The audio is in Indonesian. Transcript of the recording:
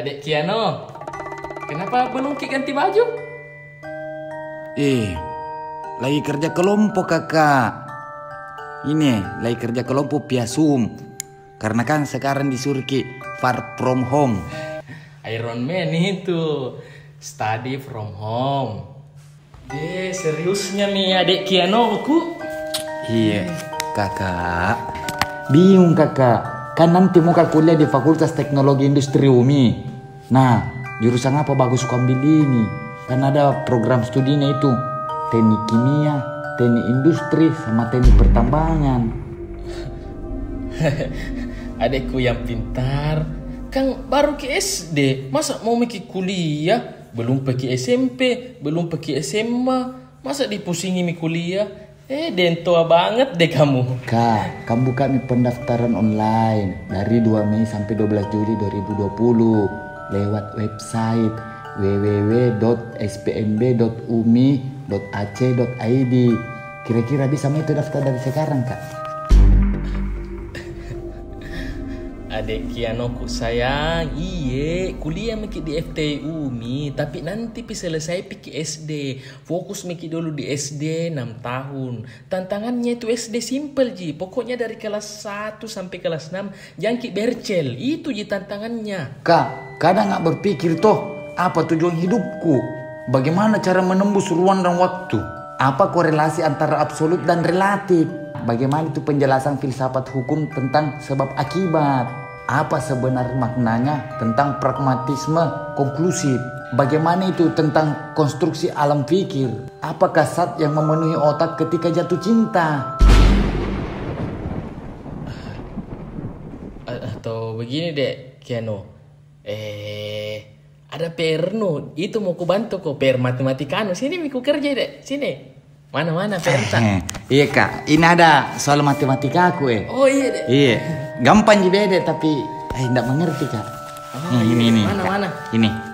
Adik Kiano, kenapa belum ganti baju? Lagi kerja kelompok kakak. Ini lagi kerja kelompok via Zoom. Karena kan sekarang disuruh far from home. Iron Man itu, study from home. Seriusnya nih adik Kiano ku? Iya kakak. Bingung kakak. Kan nanti mau kuliah di Fakultas Teknologi Industri UMI. Nah, jurusan apa bagus ku ambil ini? Kan ada program studinya itu teknik kimia, teknik industri, sama teknik pertambangan. Adekku yang pintar, kan baru ke SD, masa mau pergi kuliah? Belum pergi SMP, belum pergi SMA, masa dipusingi mi kuliah? Dentua banget deh kamu. Kak, kamu buka nih pendaftaran online dari 2 Mei sampai 12 Juli 2020 lewat website www.spmb.umi.ac.id. Kira-kira bisa mau itu daftar dari sekarang, Kak? Adek Kiano ku sayang, kuliah miki di FTI UMI, tapi nanti selesai pergi SD. Fokus miki dulu di SD 6 tahun. Tantangannya itu SD simple ji, pokoknya dari kelas 1 sampai kelas 6 jangki bercel, itu ji tantangannya. Kak, kadang gak berpikir toh, apa tujuan hidupku? Bagaimana cara menembus ruang dan waktu? Apa korelasi antara absolut dan relatif? Bagaimana itu penjelasan filsafat hukum tentang sebab akibat? Apa sebenarnya maknanya tentang pragmatisme konklusif? Bagaimana itu tentang konstruksi alam pikir? Apakah zat yang memenuhi otak ketika jatuh cinta? Atau begini dek Kiano, ada PR no, itu mau ku bantu kok, PR matematika no. Sini miku kerja dek, sini. Mana PR tak? Iya kak, ini ada soal matematika aku Oh iya dek. Iya, gampang juga deh tapi enggak mengerti kak. Ini ini mana? Ini.